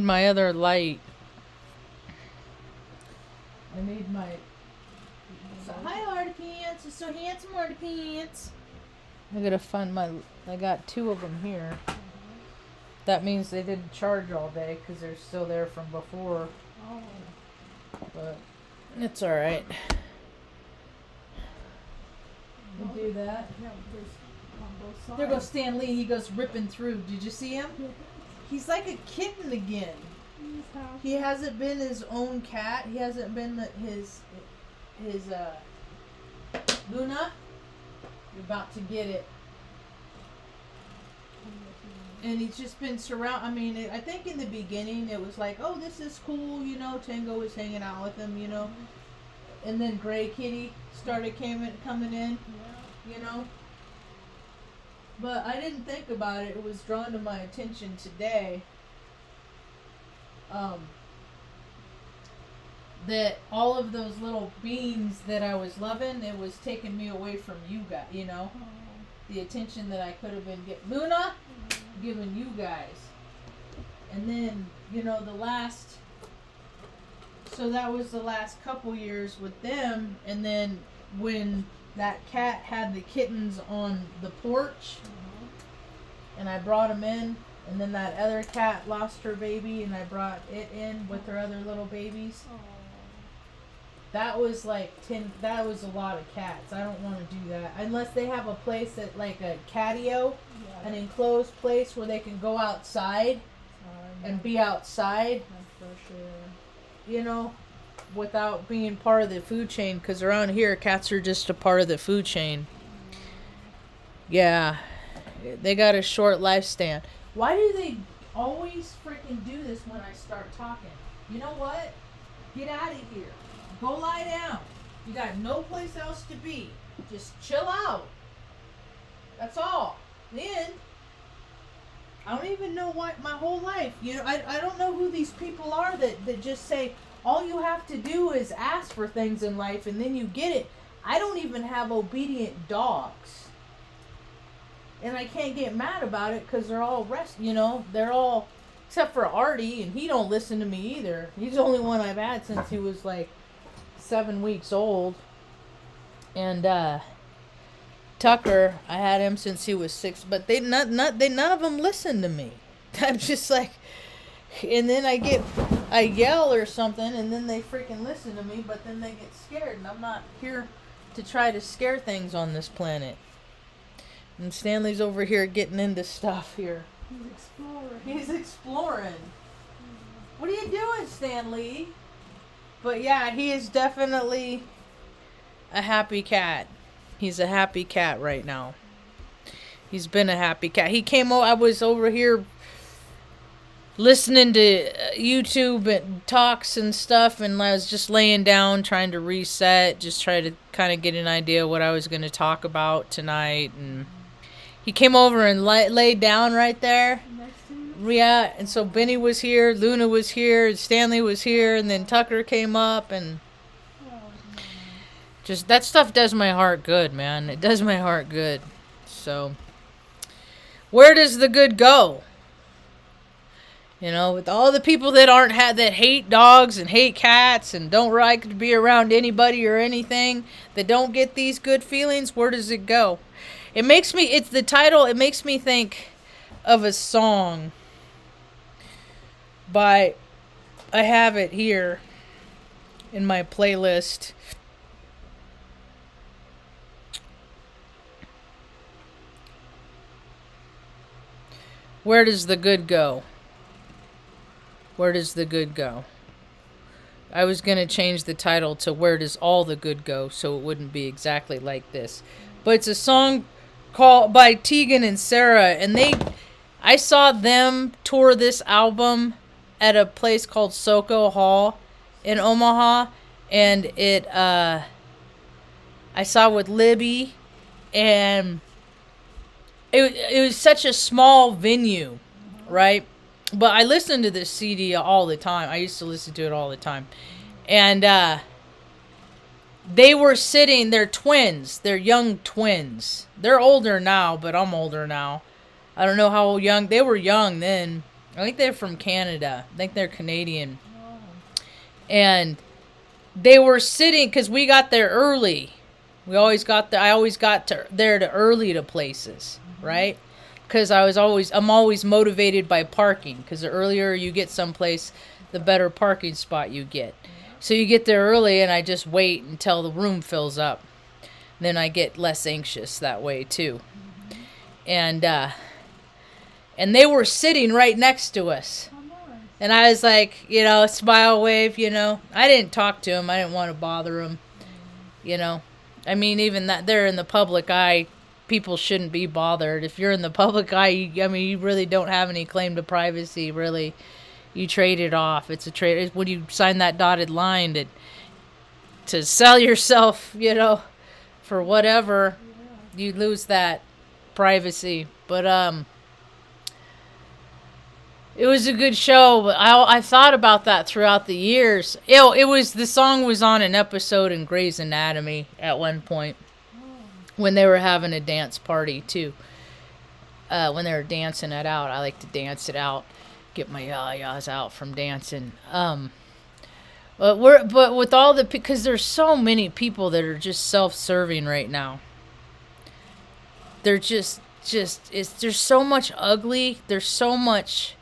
my other light. So, hi, Artie Pants. It's so handsome, Artie Pants. I gotta find I got 2 of them here. That means they didn't charge all day because they're still there from before. Oh. But it's alright. You do that. Yeah, there's on both sides. There goes Stan Lee. He goes ripping through. Did you see him? He's like a kitten again. He hasn't been his own cat. He hasn't been his Luna. You're about to get it. And he's just been I mean, I think in the beginning it was like, oh, this is cool, you know. Tango was hanging out with him, you know. And then Gray Kitty started coming in, you know. But I didn't think about it. It was drawn to my attention today. That all of those little beings that I was loving, it was taking me away from you guys, you know. The attention that I could have been giving you guys. And then, you know, so that was the last couple years with them. And then when that cat had the kittens on the porch, and I brought them in, and then that other cat lost her baby, and I brought it in with her other little babies. That was that was a lot of cats. I don't want to do that. Unless they have a place that, like a catio, an enclosed place where they can go outside and be outside. You know, without being part of the food chain. Because around here, cats are just a part of the food chain. Yeah. They got a short lifespan. Why do they always freaking do this when I start talking? You know what? Get out of here. Go lie down. You got no place else to be. Just chill out. That's all. Then, I don't even know what my whole life. You know, I don't know who these people are that just say, all you have to do is ask for things in life and then you get it. I don't even have obedient dogs. And I can't get mad about it because they're all they're all, except for Artie, and he don't listen to me either. He's the only one I've had since he was like 7 weeks old. And Tucker, I had him since he was 6, but none of them listen to me. I'm just like, and then I yell or something, and then they freaking listen to me, but then they get scared, and I'm not here to try to scare things on this planet. And Stanley's over here getting into stuff here. He's exploring. What are you doing, Stanley? But yeah, he is definitely a happy cat. He's a happy cat right now. He's been a happy cat. He came over, I was over here listening to YouTube and talks and stuff, and I was just laying down trying to reset, just try to kind of get an idea what I was going to talk about tonight. And he came over and laid down right there. Yeah, and so Benny was here, Luna was here, Stanley was here, and then Tucker came up, and just that stuff does my heart good, man. It does my heart good. So, where does the good go? You know, with all the people that that hate dogs and hate cats and don't like to be around anybody or anything, that don't get these good feelings, where does it go? It makes me think of a song I have it here in my playlist. Where does the good go? Where does the good go? I was going to change the title to Where Does All the Good Go, so it wouldn't be exactly like this. But it's a song by Tegan and Sarah, and I saw them tour this album at a place called Soco Hall in Omaha, and I saw with Libby, and it was such a small venue, right? But I listened to this CD all the time. I used to listen to it all the time. And they were sitting, they're twins. They're young twins. They're older now, but I'm older now. I don't know how young. They were young then. I think they're from Canada. I think they're Canadian. Oh. And they were sitting, because we got there early. I always got there to early to places, right? Because I'm always motivated by parking. Because the earlier you get someplace, the better parking spot you get. So you get there early, and I just wait until the room fills up. Then I get less anxious that way too. And they were sitting right next to us. Oh, nice. And I was like, smile, wave, I didn't talk to him. I didn't want to bother him, I mean, even that they're in the public eye, people shouldn't be bothered. If you're in the public eye, you really don't have any claim to privacy, really. You trade it off. It's a trade. When you sign that dotted line to sell yourself, for whatever, you lose that privacy. But it was a good show. But I thought about that throughout the years. The song was on an episode in Grey's Anatomy at one point when they were having a dance party too. When they were dancing it out, I like to dance it out, get my yah-yahs out from dancing. But with all because there's so many people that are just self-serving right now. They're there's so much ugly. There's so much.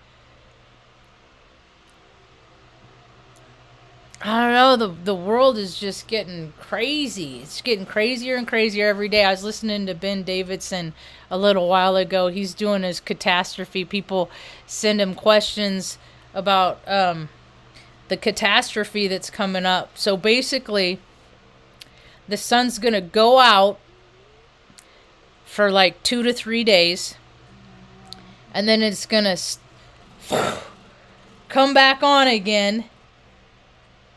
I don't know. The world is just getting crazy. It's getting crazier and crazier every day. I was listening to Ben Davidson a little while ago. He's doing his catastrophe. People send him questions about the catastrophe that's coming up. So basically, the sun's going to go out for like 2 to 3 days. And then it's going to come back on again.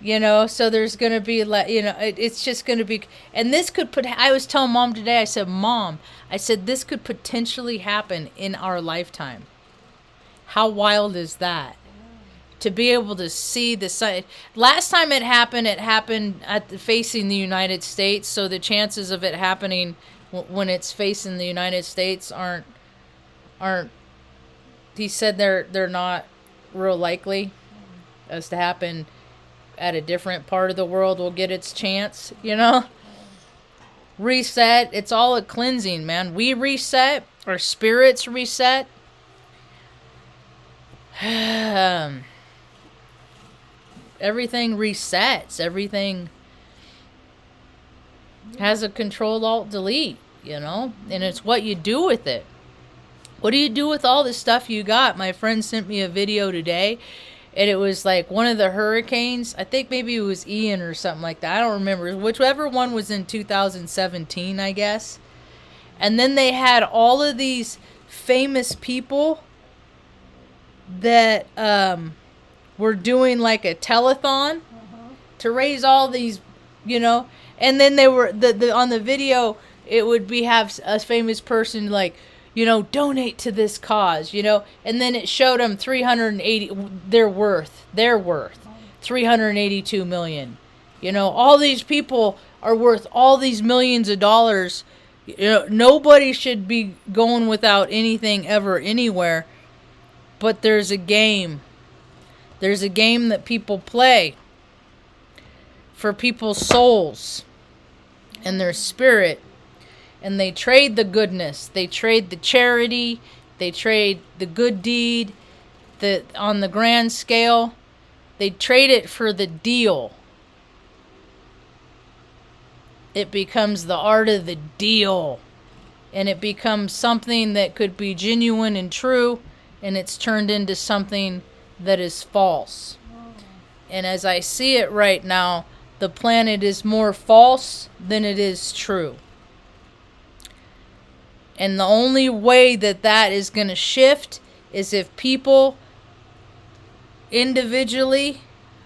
So there's going to be, it's just going to be, and this could I was telling Mom today, I said, Mom, this could potentially happen in our lifetime. How wild is that? To be able to see the sun. Last time it happened facing the United States, so the chances of it happening when it's facing the United States aren't, he said they're not real likely as to happen. At a different part of the world will get its chance, Reset. It's all a cleansing, man. We reset. Our spirits reset. Everything resets. Everything has a Control-Alt-Delete, And it's what you do with it. What do you do with all the stuff you got? My friend sent me a video today. And it was like one of the hurricanes. I think maybe it was Ian or something like that. I don't remember. Whichever one was in 2017, I guess. And then they had all of these famous people that were doing like a telethon to raise all these, And then they were on the video. It would have a famous person like, donate to this cause, and then it showed them 380, their worth 382 million. All these people are worth all these millions of dollars. Nobody should be going without anything ever, anywhere. But there's a game. There's a game that people play for people's souls and their spirit. And they trade the goodness. They trade the charity. They trade the good deed. On the grand scale, they trade it for the deal. It becomes the art of the deal. And it becomes something that could be genuine and true. And it's turned into something that is false. And as I see it right now, the planet is more false than it is true. And the only way that is going to shift is if people individually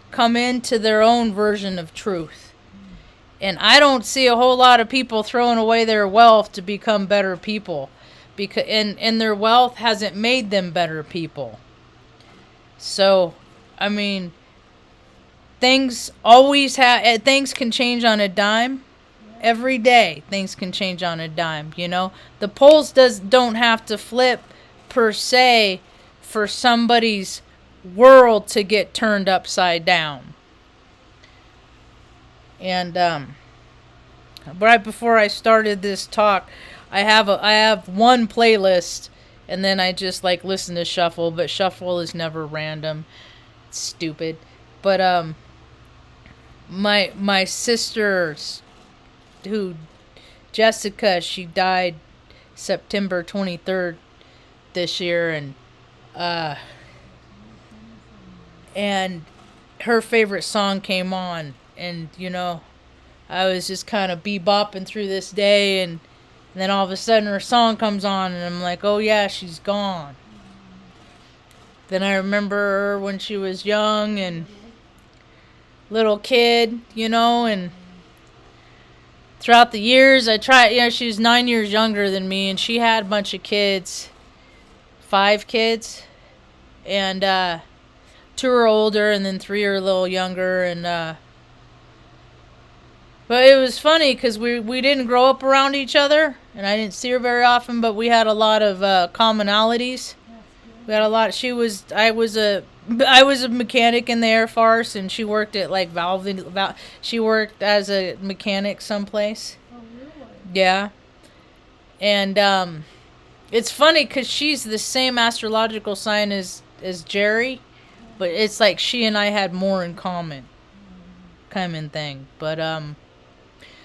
come into their own version of truth. And I don't see a whole lot of people throwing away their wealth to become better people. And their wealth hasn't made them better people. So, I mean, things can change on a dime. Every day, things can change on a dime, The polls don't have to flip, per se, for somebody's world to get turned upside down. And right before I started this talk, I have one playlist, and then I just like listen to shuffle, but shuffle is never random. It's stupid. But my sister's, who, Jessica, she died September 23rd this year, and her favorite song came on, and I was just kind of bebopping through this day, and then all of a sudden her song comes on, and I'm like, oh yeah, she's gone. Then I remember her when she was young and little kid, and throughout the years I tried, she was 9 years younger than me, and she had a bunch of kids, 5 kids, and 2 are older, and then 3 are a little younger, and but it was funny because we didn't grow up around each other, and I didn't see her very often, but we had a lot of commonalities. We had a lot. I was a mechanic in the Air Force, and she worked at like she worked as a mechanic someplace. Oh, really? Yeah. And it's funny because she's the same astrological sign as Jerry, but it's like she and I had more in common, kind of thing. But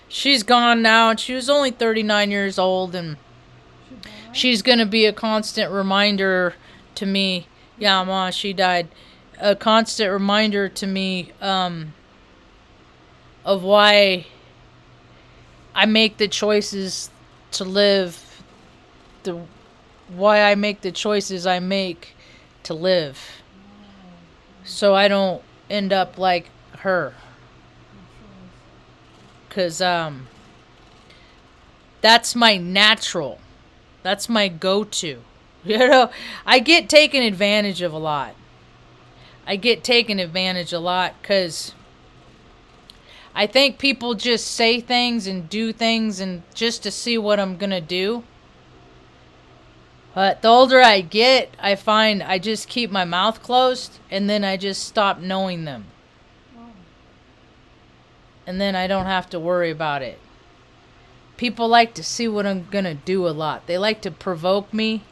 she's gone now, and she was only 39 years old, and she's gonna be a constant reminder to me. Yeah, Ma, she died. A constant reminder to me of why I make the choices to live, why I make the choices I make to live, so I don't end up like her. Because that's my natural. That's my go-to. I get taken advantage of a lot. Because I think people just say things and do things and just to see what I'm going to do. But the older I get, I find I just keep my mouth closed, and then I just stop knowing them. And then I don't have to worry about it. People like to see what I'm going to do a lot. They like to provoke me.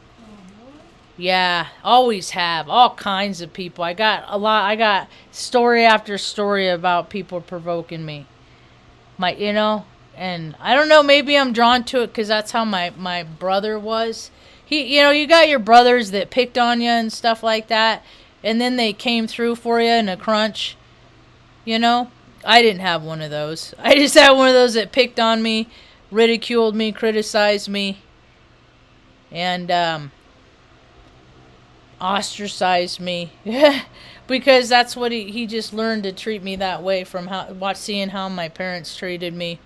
Yeah, always have. All kinds of people. I got story after story about people provoking me. And I don't know, maybe I'm drawn to it because that's how my brother was. You got your brothers that picked on you and stuff like that, and then they came through for you in a crunch. I didn't have one of those. I just had one of those that picked on me, ridiculed me, criticized me, and ostracized me. Because that's what he just learned to treat me that way from seeing how my parents treated me.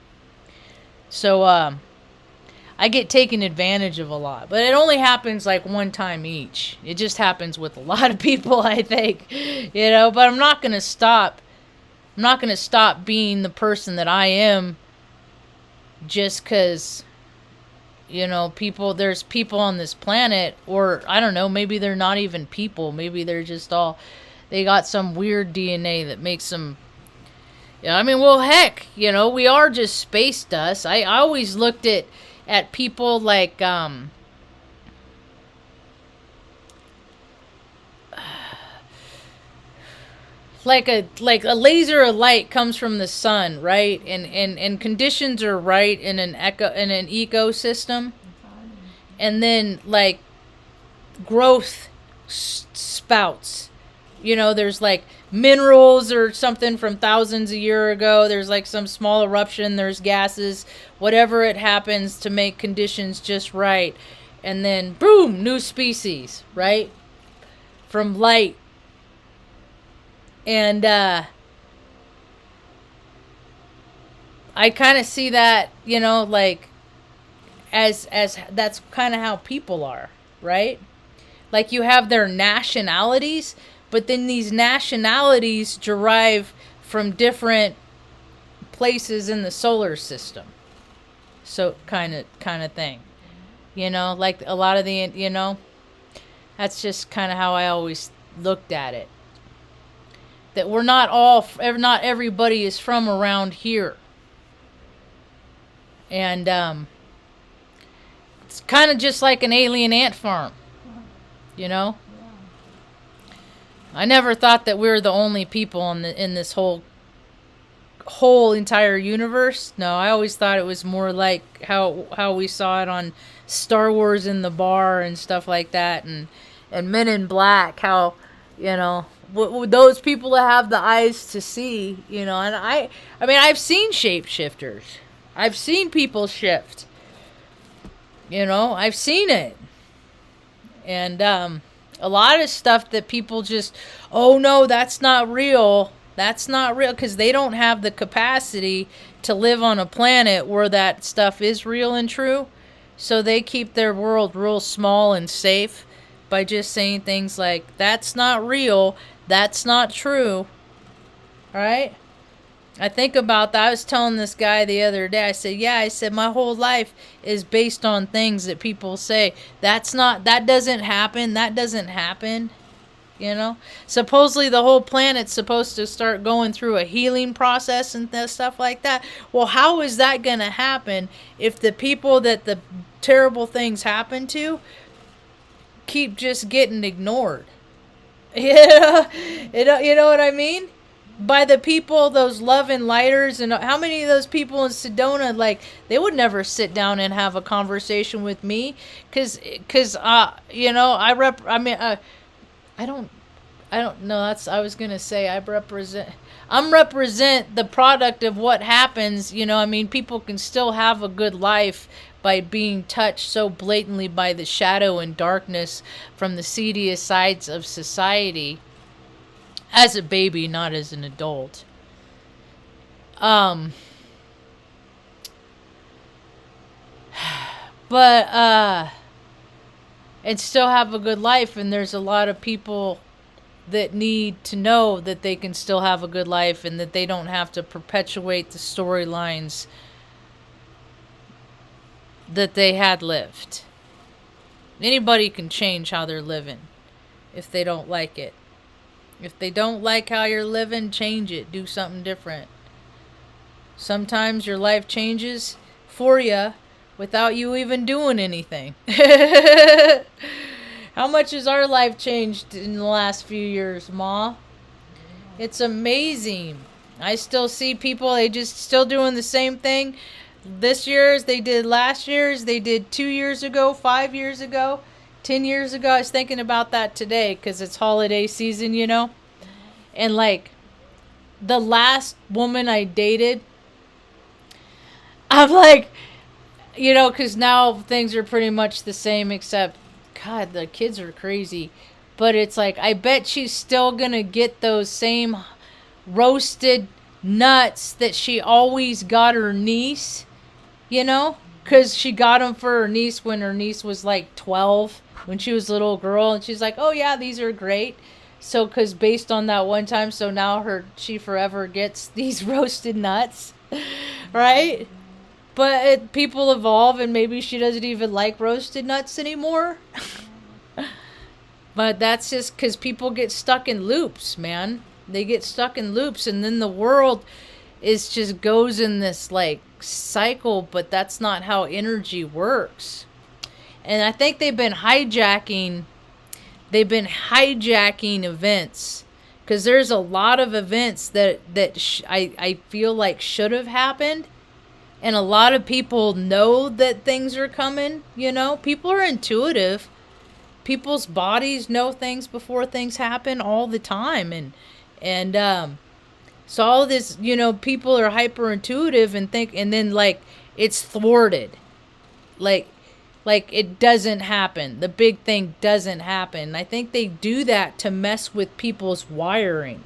So I get taken advantage of a lot, but it only happens like one time each. It just happens with a lot of people, I think. But I'm not going to stop. I'm not going to stop being the person that I am just because, there's people on this planet, or I don't know, maybe they're not even people. Maybe they're just they got some weird DNA that makes them, well, heck, we are just space dust. I always looked at people like, like a laser of light comes from the sun, right? And conditions are right in an ecosystem, and then like growth spouts. There's like minerals or something from thousands of years ago. There's like some small eruption. There's gases, whatever it happens to make conditions just right, and then boom, new species, right? From light. And I kind of see that, like as that's kind of how people are, right? Like you have their nationalities, but then these nationalities derive from different places in the solar system. So kind of thing. Like a lot of the, That's just kind of how I always looked at it. That we're not everybody is from around here. And it's kind of just like an alien ant farm, you know? I never thought that we were the only people in this whole entire universe. No, I always thought it was more like how we saw it on Star Wars in the bar and stuff like that, and Men in Black. How, you know, those people that have the eyes to see, you know. And I mean, I've seen shapeshifters. I've seen people shift. You know, I've seen it, and a lot of stuff that people just, oh no, that's not real. That's not real, because they don't have the capacity to live on a planet where that stuff is real and true. So they keep their world real small and safe by just saying things like, that's not real, that's not true. Right? I think about that. I was telling this guy the other day, I said, my whole life is based on things that people say. That doesn't happen. You know, supposedly the whole planet's supposed to start going through a healing process and stuff like that. Well, how is that going to happen if the people that the terrible things happen to keep just getting ignored? Yeah, you know what I mean? By the people, those love and lighters, and how many of those people in Sedona, like, they would never sit down and have a conversation with me, cause you know, I don't know. I was going to say I'm represent the product of what happens. You know, I mean, people can still have a good life by being touched so blatantly by the shadow and darkness from the seediest sides of society as a baby, not as an adult. But and still have a good life, and there's a lot of people that need to know that they can still have a good life and that they don't have to perpetuate the storylines that they had lived. Anybody can change how they're living if they don't like it. If they don't like how you're living, change it. Do something different. Sometimes your life changes for you without you even doing anything. How much has our life changed in the last few years, Ma? It's amazing. I still see people, they just still doing the same thing this year as they did last year, as they did 2 years ago, 5 years ago, 10 years ago. I was thinking about that today because it's holiday season, you know. And like the last woman I dated, I'm like, you know, because now things are pretty much the same, except, God, the kids are crazy. But it's like, I bet she's still going to get those same roasted nuts that she always got her niece, you know? Because she got them for her niece when her niece was like 12, when she was a little girl. And she's like, oh, yeah, these are great. So, because based on that one time, so now she forever gets these roasted nuts, right? But people evolve, and maybe she doesn't even like roasted nuts anymore. But that's just because people get stuck in loops, man. They get stuck in loops, and then the world just goes in this like cycle, but that's not how energy works. And I think they've been hijacking events, because there's a lot of events that I feel like should have happened. And a lot of people know that things are coming, you know. People are intuitive. People's bodies know things before things happen all the time. And so all this, you know, people are hyper intuitive and then like it's thwarted. Like it doesn't happen. The big thing doesn't happen. I think they do that to mess with people's wiring.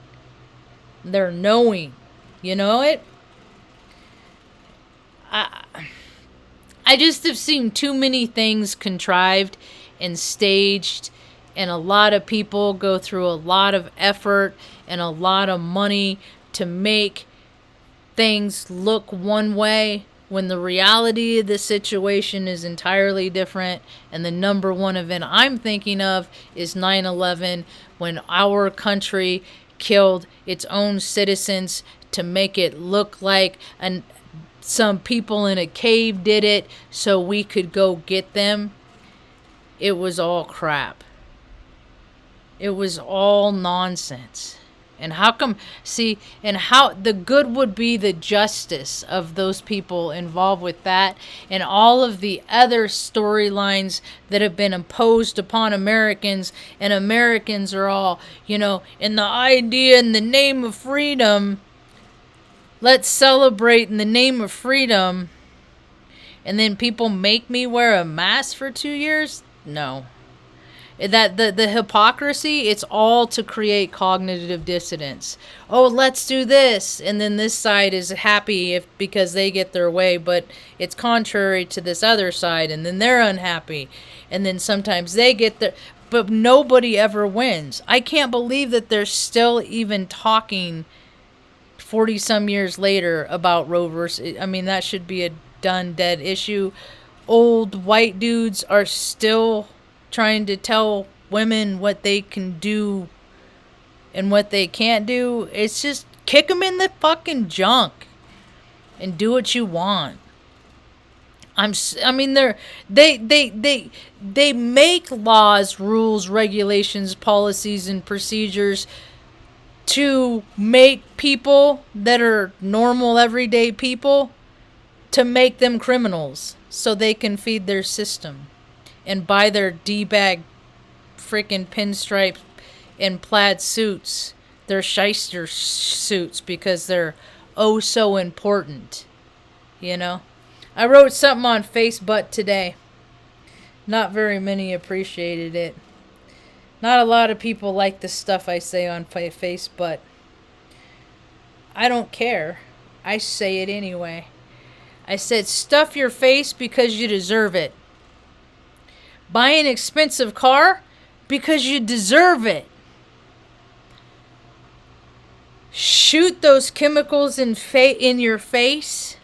Their knowing. You know it? I just have seen too many things contrived and staged, and a lot of people go through a lot of effort and a lot of money to make things look one way when the reality of the situation is entirely different, and the number one event I'm thinking of is 9/11, when our country killed its own citizens to make it look like some people in a cave did it so we could go get them. It was all crap. It was all nonsense. And how come, see, and how the good would be the justice of those people involved with that, and all of the other storylines that have been imposed upon Americans, and Americans are all, in the idea, in the name of freedom, let's celebrate in the name of freedom, and then people make me wear a mask for 2 years? No. That the hypocrisy, it's all to create cognitive dissonance. Oh, let's do this, and then this side is happy because they get their way, but it's contrary to this other side, and then they're unhappy, and then sometimes they get their, but nobody ever wins. I can't believe that they're still even talking 40 some years later about Roe versus, I mean, that should be a done dead issue. Old white dudes are still trying to tell women what they can do and what they can't do. It's just kick them in the fucking junk and do what you want. I mean, they make laws, rules, regulations, policies, and procedures to make people that are normal, everyday people, to make them criminals so they can feed their system and buy their D-bag freaking pinstripe and plaid suits, their shyster suits, because they're oh so important, I wrote something on Facebook today. Not very many appreciated it. Not a lot of people like the stuff I say on Facebook. I don't care. I say it anyway. I said, stuff your face because you deserve it. Buy an expensive car because you deserve it. Shoot those chemicals in your face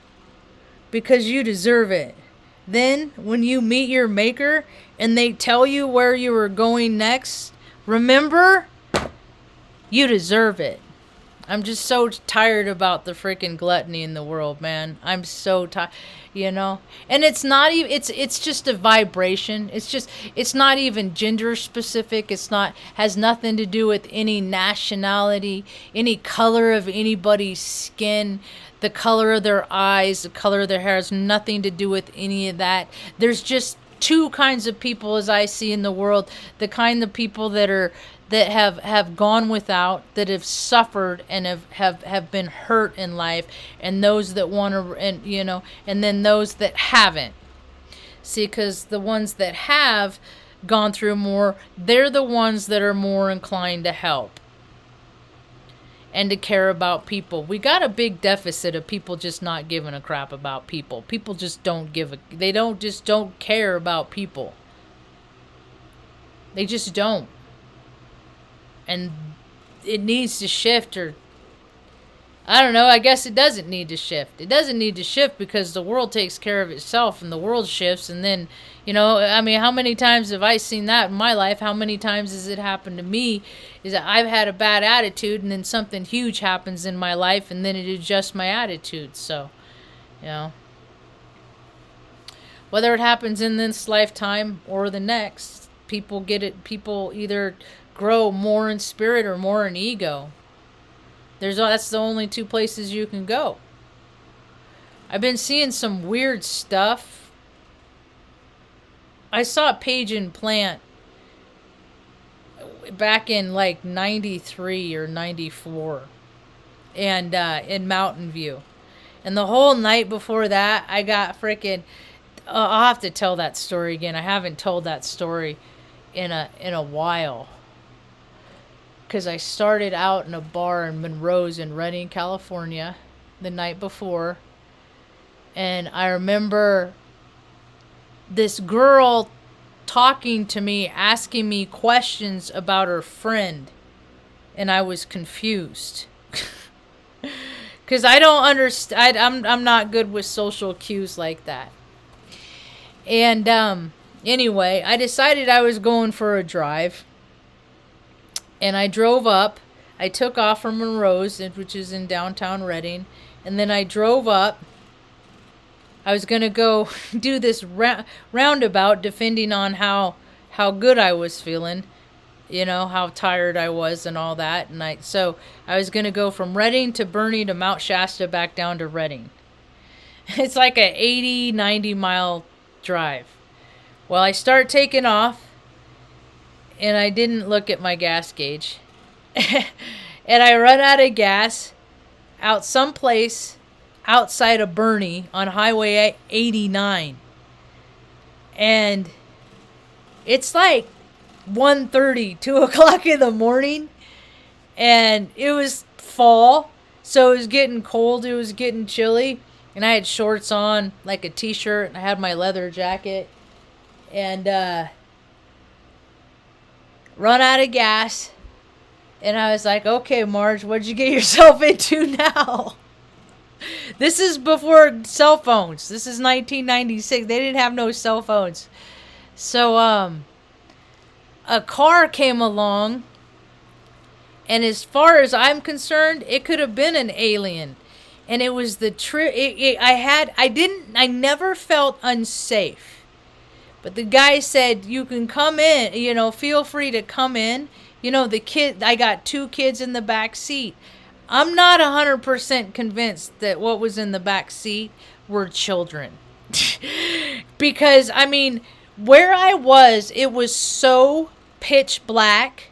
because you deserve it. Then, when you meet your maker and they tell you where you are going next, remember, you deserve it. I'm just so tired about the freaking gluttony in the world, man. I'm so tired, And it's not even, it's just a vibration. It's not even gender specific. Has nothing to do with any nationality, any color of anybody's skin, the color of their eyes, the color of their hair. Has nothing to do with any of that. There's just two kinds of people as I see in the world. The kind of people that have gone without, that have suffered and have been hurt in life, and those that want to, and then those that haven't. See, because the ones that have gone through more, they're the ones that are more inclined to help and to care about people. We got a big deficit of people just not giving a crap about people. People just don't don't care about people. They just don't. And it needs to shift, or I don't know, I guess it doesn't need to shift. It doesn't need to shift because the world takes care of itself, and the world shifts, and then, I mean, how many times have I seen that in my life? How many times has it happened to me is that I've had a bad attitude, and then something huge happens in my life, and then it adjusts my attitude. So, whether it happens in this lifetime or the next, people get it. People either grow more in spirit or more in ego. That's the only two places you can go. I've been seeing some weird stuff. I saw a Page and Plant back in like 93 or 94 and in Mountain View. And the whole night before that, I got freaking I'll have to tell that story again. I haven't told that story in a while. Because I started out in a bar in Monroe's in Redding, California, the night before. And I remember this girl talking to me, asking me questions about her friend. And I was confused. Because I don't understand. I'm not good with social cues like that. And anyway, I decided I was going for a drive. And I drove up. I took off from Monroe's, which is in downtown Reading. And then I drove up. I was going to go do this roundabout, depending on how good I was feeling. You know, how tired I was and all that. And so I was going to go from Reading to Boerne to Mount Shasta back down to Reading. It's like a 80, 90 mile drive. Well, I start taking off, and I didn't look at my gas gauge. And I run out of gas out someplace outside of Boerne on Highway 89. And it's like 1:30, 2 o'clock in the morning, and it was fall, so it was getting cold, it was getting chilly, and I had shorts on, like a t-shirt, and I had my leather jacket, and run out of gas, and I was like, okay, Marge, what'd you get yourself into now? This is before cell phones. This is 1996. They didn't have no cell phones. So, a car came along, and as far as I'm concerned, it could have been an alien. And it was the I never felt unsafe. But the guy said, you can come in, you know, feel free to come in. You know, I got 2 kids in the back seat. I'm not 100% convinced that what was in the back seat were children. Because, I mean, where I was, it was so pitch black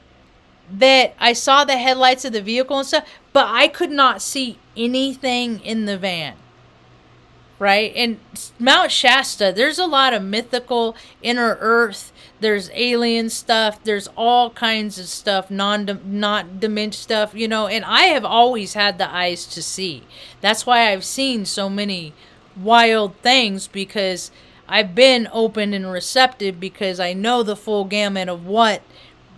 that I saw the headlights of the vehicle and stuff, but I could not see anything in the van. Right? And Mount Shasta, there's a lot of mythical inner earth. There's alien stuff. There's all kinds of stuff, not dimension stuff, you know. And I have always had the eyes to see. That's why I've seen so many wild things, because I've been open and receptive, because I know the full gamut of what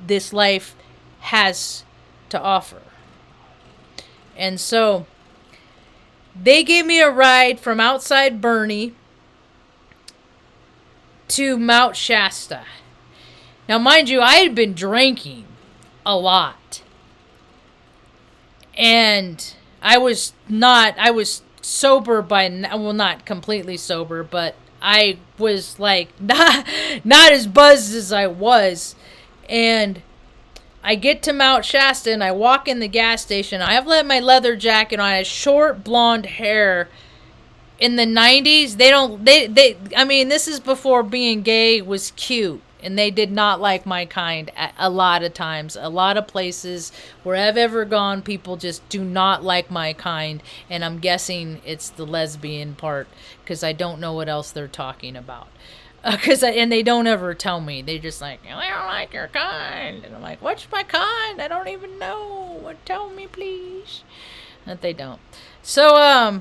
this life has to offer. And so they gave me a ride from outside Boerne to Mount Shasta. Now, mind you, I had been drinking a and I was sober not completely sober, but I was like not as buzzed as I was. And I get to Mount Shasta and I walk in the gas station. I have let my leather jacket on. I had short blonde hair. In the 90s, I mean, this is before being gay was cute. And they did not like my kind a lot of times. A lot of places where I've ever gone, people just do not like my kind. And I'm guessing it's the lesbian part, because I don't know what else they're talking about. And they don't ever tell me. They just like, I don't like your kind. And I'm like, what's my kind? I don't even know. Tell me, please. But they don't. So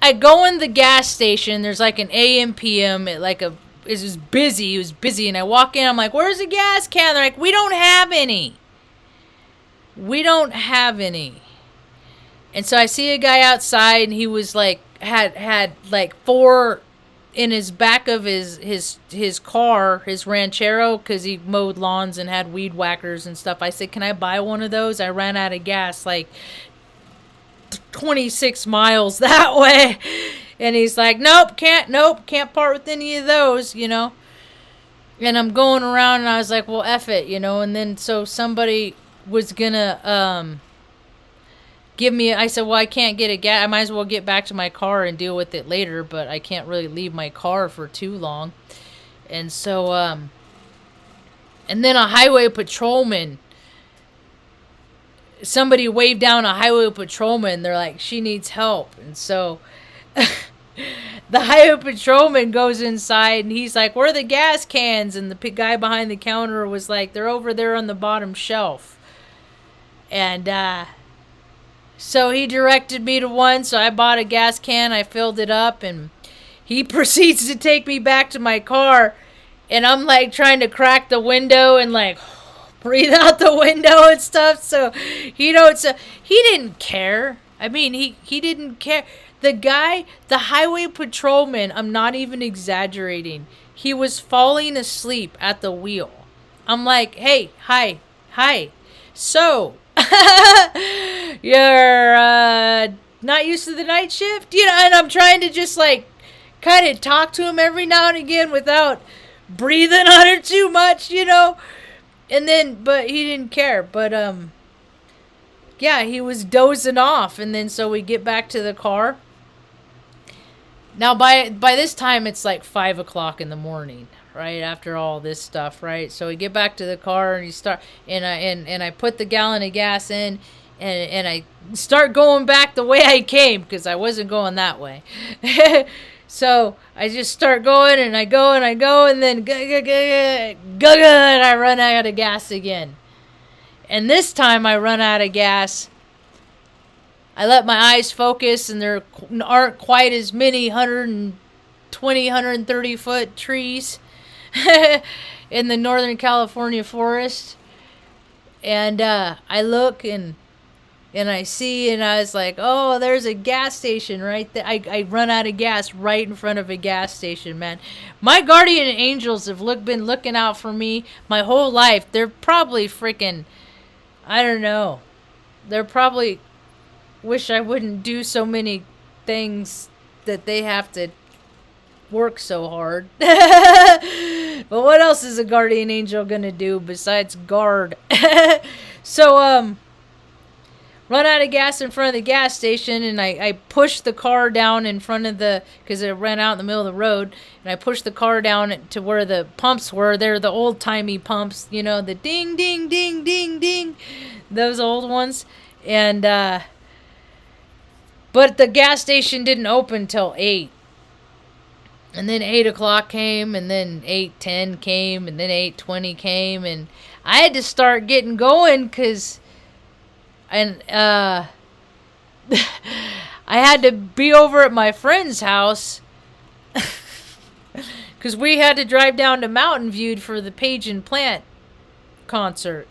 I go in the gas station. There's like an AM PM. It was busy. It was busy. And I walk in. I'm like, where's the gas can? They're like, we don't have any. We don't have any. And so I see a guy outside, and he was like, had like 4 in his back of his car, his Ranchero, because he mowed lawns and had weed whackers and stuff. I said, can I buy one of those? I ran out of gas like 26 miles that way. And he's like, nope, can't part with any of those, you know. And I'm going around, and I was like, well, F it, you know. And then so somebody was gonna give me, I said, well, I can't get a gas. I might as well get back to my car and deal with it later, but I can't really leave my car for too long. And so, and then a highway patrolman, somebody waved down a highway patrolman. They're like, she needs help. And so the highway patrolman goes inside, and he's like, where are the gas cans? And the guy behind the counter was like, they're over there on the bottom shelf. And, so he directed me to one, so I bought a gas can, I filled it up, and he proceeds to take me back to my car, and I'm like trying to crack the window and like, breathe out the window and stuff. So he didn't care. I mean, he didn't care. The guy, the highway patrolman, I'm not even exaggerating. He was falling asleep at the wheel. I'm like, hey, hi. So, you're not used to the night shift? You know, and I'm trying to just like kind of talk to him every now and again without breathing on it too much, you know? And then, but he didn't care. But, yeah, he was dozing off. And then so we get back to the car. Now, by this time, it's like 5 o'clock in the morning, right? After all this stuff, right? So we get back to the car and I put the gallon of gas in and I start going back the way I came because I wasn't going that way. So I just start going and I go and then I run out of gas again. And this time I run out of gas. I let my eyes focus, and there aren't quite as many 120, 130 foot trees in the Northern California forest. And I look and I see, and I was like, oh, there's a gas station right there. I run out of gas right in front of a gas station, man. My guardian angels have been looking out for me my whole life. They're probably freaking, I don't know. They're probably wish I wouldn't do so many things that they have to work so hard. But what else is a guardian angel gonna do besides guard? So, run out of gas in front of the gas station, and I pushed the car down in front of because it ran out in the middle of the road, and I pushed the car down to where the pumps were. They're the old-timey pumps, you know, the ding, ding, ding, ding, ding, those old ones. And, but the gas station didn't open till 8. And then 8 o'clock came, and then 8:10 came, and then 8:20 came, and I had to start getting going I had to be over at my friend's house because we had to drive down to Mountain View for the Page and Plant concert.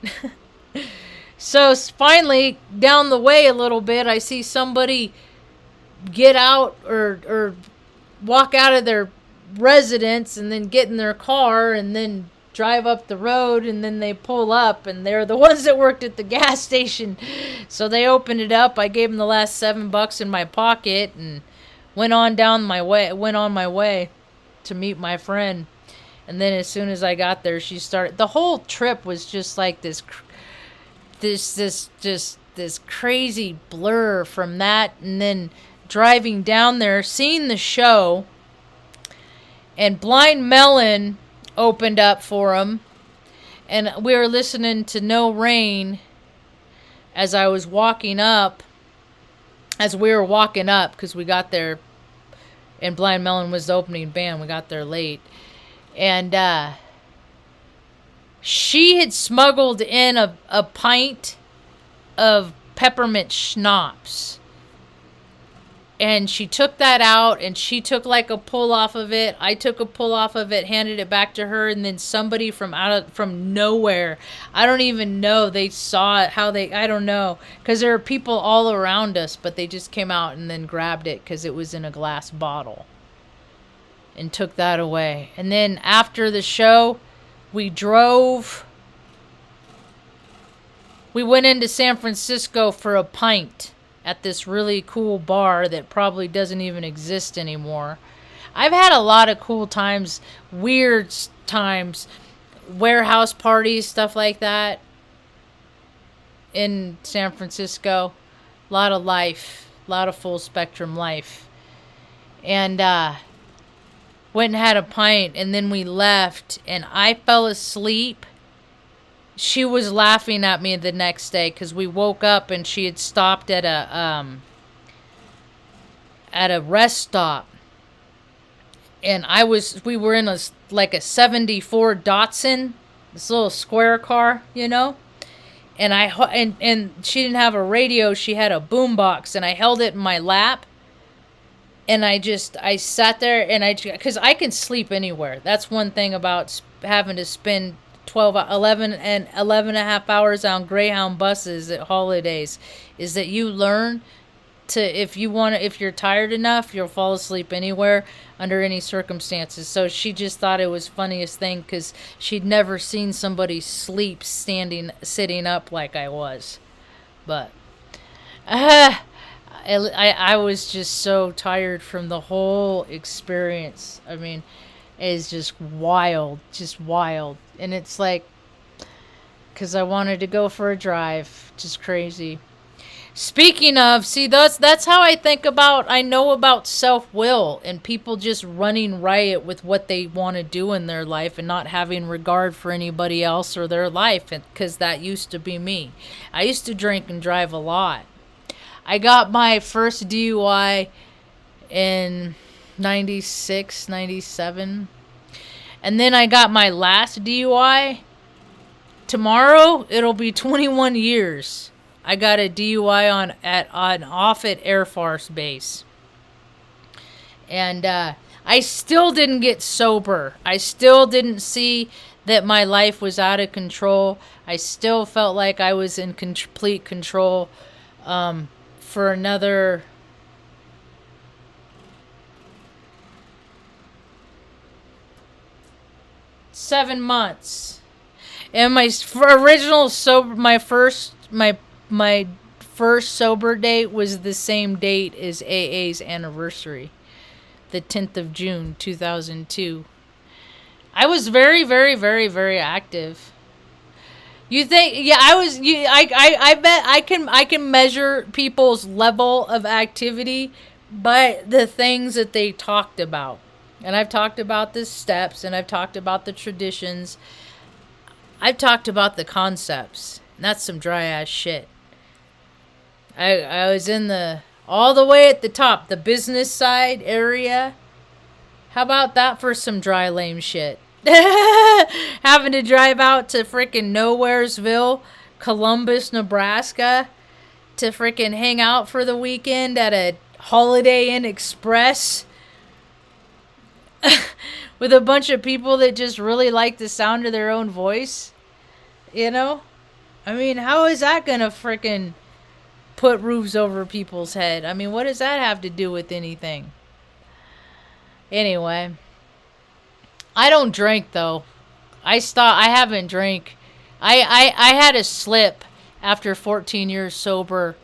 So finally, down the way a little bit, I see somebody get out or walk out of their residence and then get in their car and then drive up the road, and then they pull up, and they're the ones that worked at the gas station. So they opened it up. I gave them the last $7 in my pocket and went on my way to meet my friend. And then as soon as I got there, she started. The whole trip was just like this crazy blur from that, and then driving down there, seeing the show, and Blind Melon opened up for him, and we were listening to No Rain as we were walking up, because we got there, and Blind Melon was the opening band. We got there late, and she had smuggled in a pint of peppermint schnapps. And she took that out, and she took like a pull off of it. I took a pull off of it, handed it back to her, and then somebody from nowhere, I don't even know, they saw it, I don't know, because there are people all around us, but they just came out and then grabbed it because it was in a glass bottle and took that away. And then after the show, we went into San Francisco for a pint at this really cool bar that probably doesn't even exist anymore. I've had a lot of cool times, weird times, warehouse parties, stuff like that in San Francisco. A lot of life, a lot of full spectrum life. And went and had a pint, and then we left, and I fell asleep. She was laughing at me the next day because we woke up and she had stopped at a rest stop, and we were in a 74 Datsun, this little square car, you know, and and she didn't have a radio, she had a boombox, and I held it in my lap, and I sat there, and because I can sleep anywhere. That's one thing about having to spend 11 and 11 and a half hours on Greyhound buses at holidays, is that you learn to, if you're tired enough, you'll fall asleep anywhere under any circumstances. So she just thought it was funniest thing because she'd never seen somebody sleep sitting up like I was. But I was just so tired from the whole experience. I mean, it's just wild. And it's like, because I wanted to go for a drive. Just crazy. Speaking of, see, that's how I know about self-will and people just running riot with what they want to do in their life and not having regard for anybody else or their life, because that used to be me. I used to drink and drive a lot. I got my first DUI in 96, 97. And then I got my last DUI. Tomorrow, it'll be 21 years. I got a DUI on Offutt Air Force Base. And I still didn't get sober. I still didn't see that my life was out of control. I still felt like I was in complete control for another 7 months. And my first sober date was the same date as AA's anniversary, the 10th of June, 2002. I was very, very, very, very active. You think? Yeah, I was. I bet I can measure people's level of activity by the things that they talked about. And I've talked about the steps, and I've talked about the traditions. I've talked about the concepts. And that's some dry ass shit. I was in all the way at the top, the business side area. How about that for some dry lame shit? Having to drive out to frickin' Nowheresville, Columbus, Nebraska, to frickin' hang out for the weekend at a Holiday Inn Express with a bunch of people that just really like the sound of their own voice. You know? I mean, how is that gonna frickin' put roofs over people's head? I mean, what does that have to do with anything? Anyway, I don't drink though. I haven't drank. I had a slip after 14 years sober.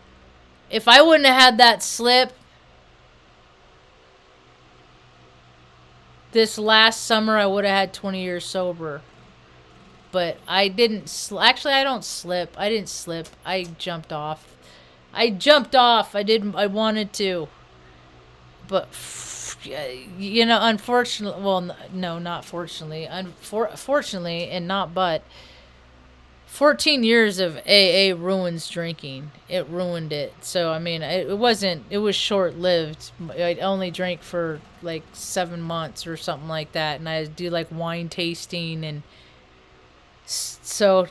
If I wouldn't have had that slip this last summer, I would have had 20 years sober. But I didn't. Actually, I don't slip. I didn't slip. I jumped off. I wanted to. But, you know, unfortunately, well, no, not fortunately. Fortunately, and not but, 14 years of AA ruins drinking. It ruined it. So, I mean, it was short-lived. I only drank for like 7 months or something like that. And I do like wine tasting. And so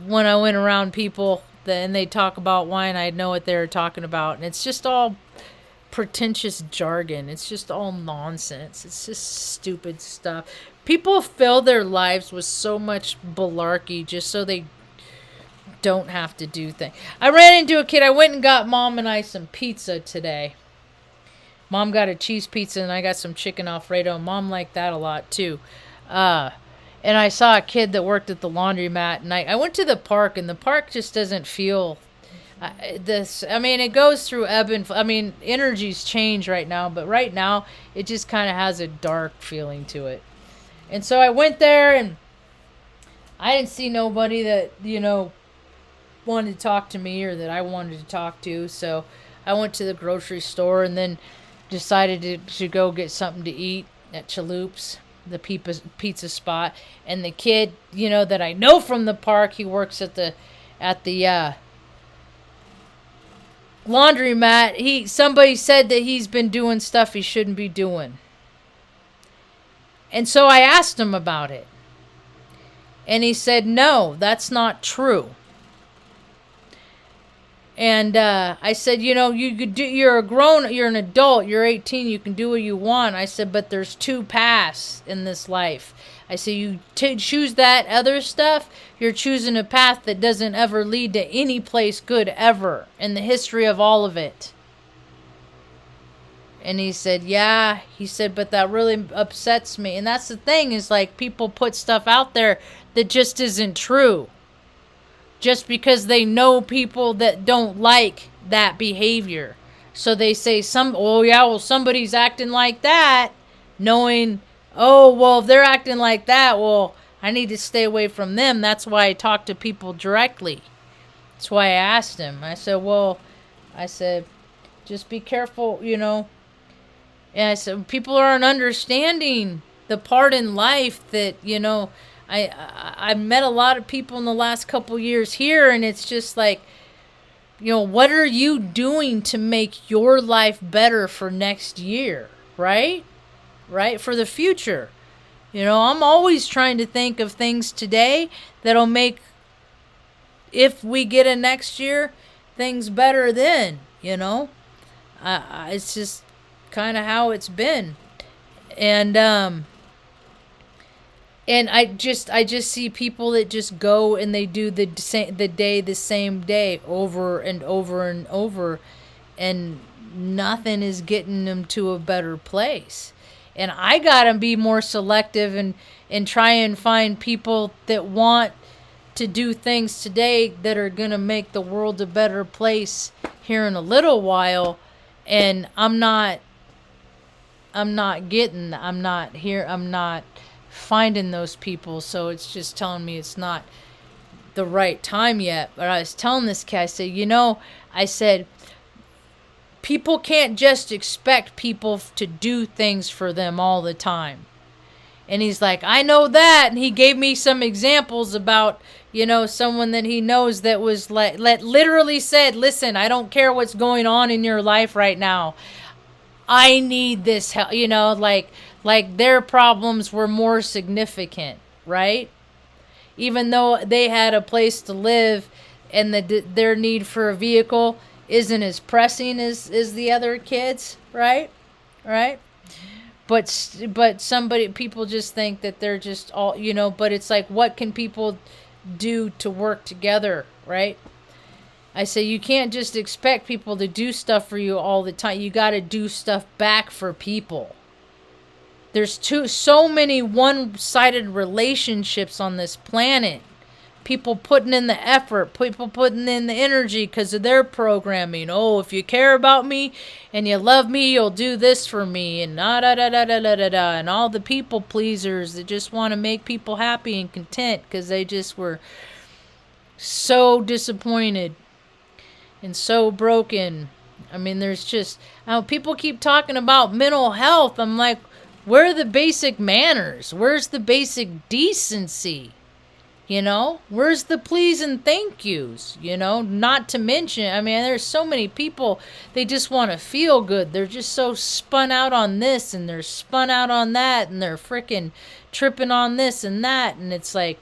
when I went around people and they talk about wine, I know what they were talking about. And it's just all pretentious jargon. It's just all nonsense. It's just stupid stuff. People fill their lives with so much malarkey just so they don't have to do things. I ran into a kid. I went and got Mom and I some pizza today. Mom got a cheese pizza and I got some chicken Alfredo. Mom liked that a lot too. And I saw a kid that worked at the laundromat, and I went to the park, and the park just doesn't feel this. I mean, it goes through ebb and flow. I mean, energies change right now, but right now it just kind of has a dark feeling to it. And so I went there, and I didn't see nobody that, you know, wanted to talk to me or that I wanted to talk to. So I went to the grocery store and then decided to go get something to eat at Chalups, the pizza spot. And the kid, you know, that I know from the park, he works at the laundromat. Somebody said that he's been doing stuff he shouldn't be doing. And so I asked him about it. And he said, no, that's not true. And I said, you know, you could do. You're an adult. You're 18. You can do what you want. I said, but there's two paths in this life. I say you choose that other stuff, you're choosing a path that doesn't ever lead to any place good ever in the history of all of it. And he said, yeah. He said, but that really upsets me. And that's the thing, is like, people put stuff out there that just isn't true. Just because they know people that don't like that behavior. So they say, somebody's acting like that, knowing, oh, well, if they're acting like that, well, I need to stay away from them. That's why I talk to people directly. That's why I asked him. I said, just be careful, And I said, people aren't understanding the part in life that, I met a lot of people in the last couple years here, and it's just like, what are you doing to make your life better for next year, right? Right? For the future. I'm always trying to think of things today that'll make, if we get a next year, things better then, It's just kind of how it's been. And I just see people that just go and they do the same day over and over and over, and nothing is getting them to a better place. And I gotta be more selective and try and find people that want to do things today that are gonna make the world a better place here in a little while. And I'm not finding those people, so it's just telling me it's not the right time yet. But I was telling this kid, I said, people can't just expect people to do things for them all the time. And he's like, I know that. And he gave me some examples about, someone that he knows that was literally said, listen, I don't care what's going on in your life right now. I need this help, like their problems were more significant, right? Even though they had a place to live, and their need for a vehicle isn't as pressing as the other kids, right? Right? But people just think that they're just all, but it's like, what can people do to work together, right? I say, you can't just expect people to do stuff for you all the time. You got to do stuff back for people. There's so many one-sided relationships on this planet. People putting in the effort, people putting in the energy because of their programming. Oh, if you care about me and you love me, you'll do this for me, and and all the people pleasers that just want to make people happy and content because they just were so disappointed and so broken. I mean, there's just, people keep talking about mental health. I'm like, where are the basic manners? Where's the basic decency? Where's the please and thank yous? Not to mention, there's so many people, they just want to feel good. They're just so spun out on this, and they're spun out on that, and they're freaking tripping on this and that. And it's like,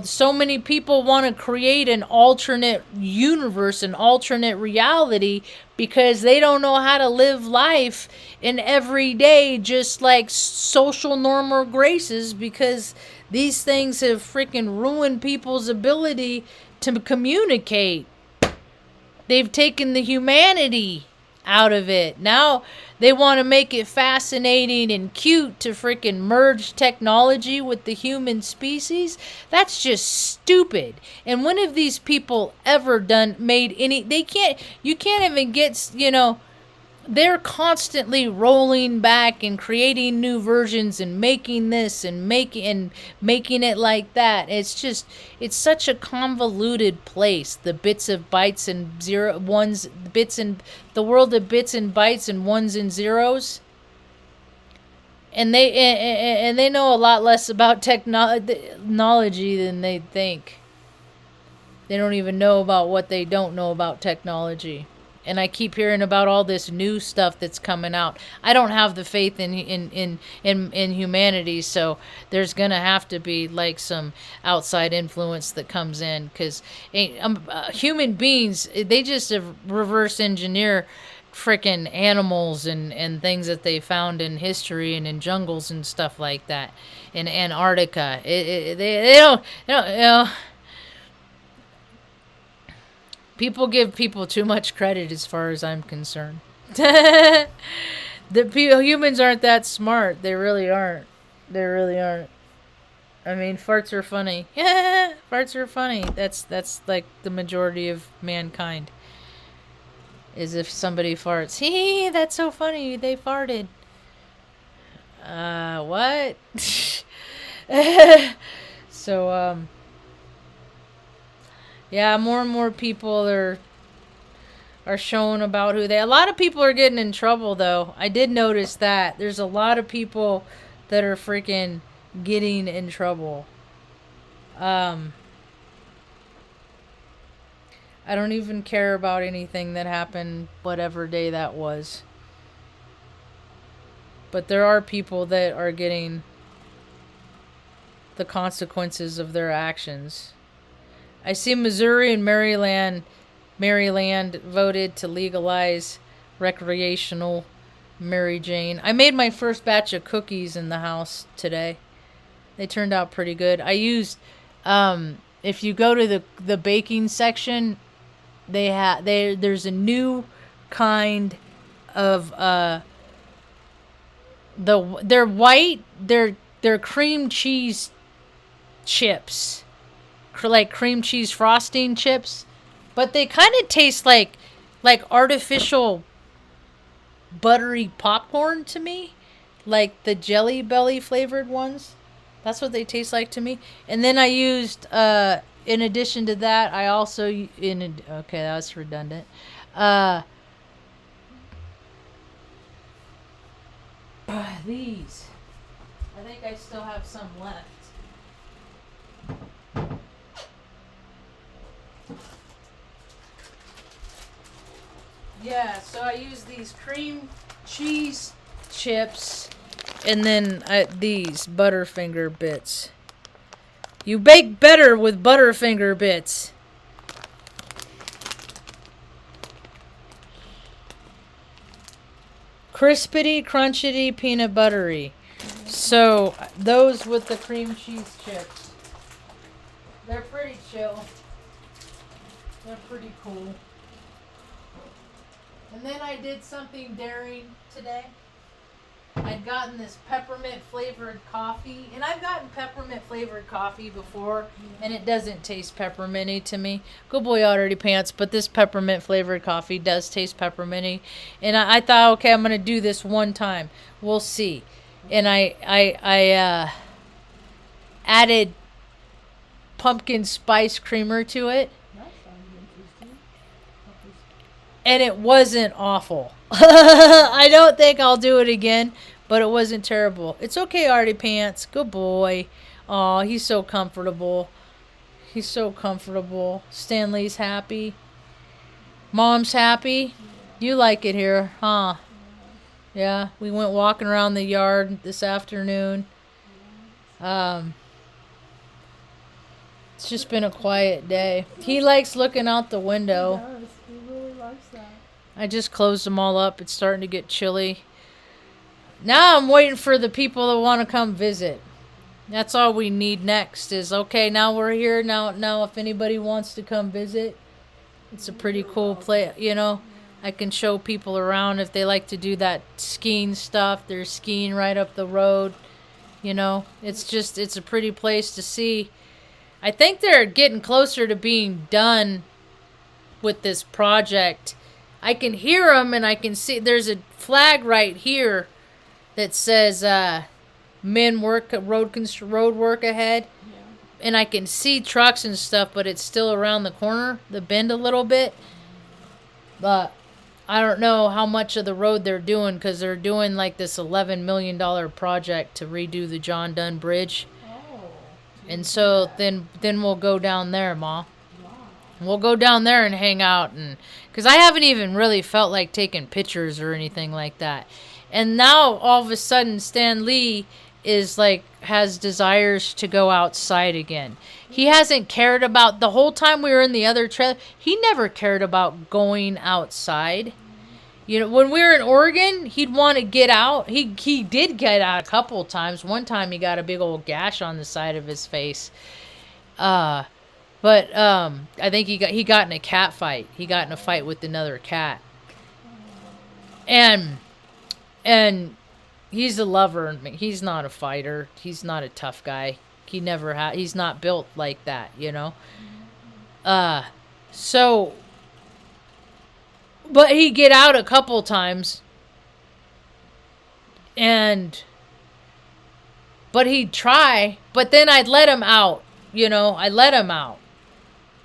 so many people want to create an alternate universe, an alternate reality, because they don't know how to live life in everyday, just like social normal graces, because these things have freaking ruined people's ability to communicate. They've taken the humanity out of it. Now they want to make it fascinating and cute to freaking merge technology with the human species. That's just stupid. And when have these people ever made any, you can't even get, they're constantly rolling back and creating new versions and making this and making it like that. It's such a convoluted place. The bits of bytes and the world of bits and bytes and ones and zeros. And they know a lot less about technology than they think. They don't even know about what they don't know about technology. And I keep hearing about all this new stuff that's coming out. I don't have the faith in humanity, so there's gonna have to be like some outside influence that comes in, because human beings, they just reverse engineer freaking animals and things that they found in history and in jungles and stuff like that in Antarctica. They don't, you know, people give people too much credit as far as I'm concerned. Humans aren't that smart. They really aren't. They really aren't. I mean, farts are funny. Farts are funny. That's like the majority of mankind. Is if somebody farts. Hee, that's so funny. They farted. What? So, yeah, more and more people are showing about who they. A lot of people are getting in trouble, though. I did notice that there's a lot of people that are freaking getting in trouble. I don't even care about anything that happened whatever day that was. But there are people that are getting the consequences of their actions. I see Missouri and Maryland voted to legalize recreational Mary Jane. I made my first batch of cookies in the house today. They turned out pretty good. I used, if you go to the baking section, there's a new kind of they're white, they're cream cheese chips, like cream cheese frosting chips, but they kind of taste like artificial buttery popcorn to me, like the Jelly Belly flavored ones. That's what they taste like to me. And then I used, in addition to that, I also okay, that was redundant. These, I think I still have some left. Yeah, so I use these cream cheese chips, and then these Butterfinger bits. You bake better with Butterfinger bits. Crispity, crunchity, peanut buttery. So those with the cream cheese chips. They're pretty chill. They're pretty cool. And then I did something daring today. I'd gotten this peppermint flavored coffee, and I've gotten peppermint flavored coffee before, and it doesn't taste pepperminty to me. Good boy, Already Pants, but this peppermint flavored coffee does taste pepperminty, and I thought, okay, I'm gonna do this one time. We'll see. And I added pumpkin spice creamer to it, and it wasn't awful. I don't think I'll do it again, but it wasn't terrible. It's okay, Artie Pants. Good boy. Aw, he's so comfortable. He's so comfortable. Stanley's happy. Mom's happy. You like it here, huh? Yeah, we went walking around the yard this afternoon. It's just been a quiet day. He likes looking out the window. He does. He really likes that. I just closed them all up. It's starting to get chilly. Now I'm waiting for the people that want to come visit. That's all we need next is, okay, now we're here. Now if anybody wants to come visit, it's a pretty cool place, you know. I can show people around if they like to do that skiing stuff. They're skiing right up the road, you know. It's a pretty place to see. I think they're getting closer to being done with this project. I can hear them and I can see there's a flag right here that says men work road work ahead. Yeah. And I can see trucks and stuff, but it's still around the corner, the bend a little bit. But I don't know how much of the road they're doing, because they're doing like this $11 million project to redo the John Dunn Bridge. Oh. And so then we'll go down there, Ma. Wow. We'll go down there and hang out, and because I haven't even really felt like taking pictures or anything like that. And now all of a sudden Stan Lee is like has desires to go outside again. He hasn't cared about the whole time we were in the other trailer. He never cared about going outside. You know, when we were in Oregon, he'd want to get out. He did get out a couple times. One time he got a big old gash on the side of his face. But I think he got in a cat fight. He got in a fight with another cat. And he's a lover. He's not a fighter. He's not a tough guy. He's not built like that, you know. So but he'd get out a couple times. But he'd try, but then I'd let him out, you know. I let him out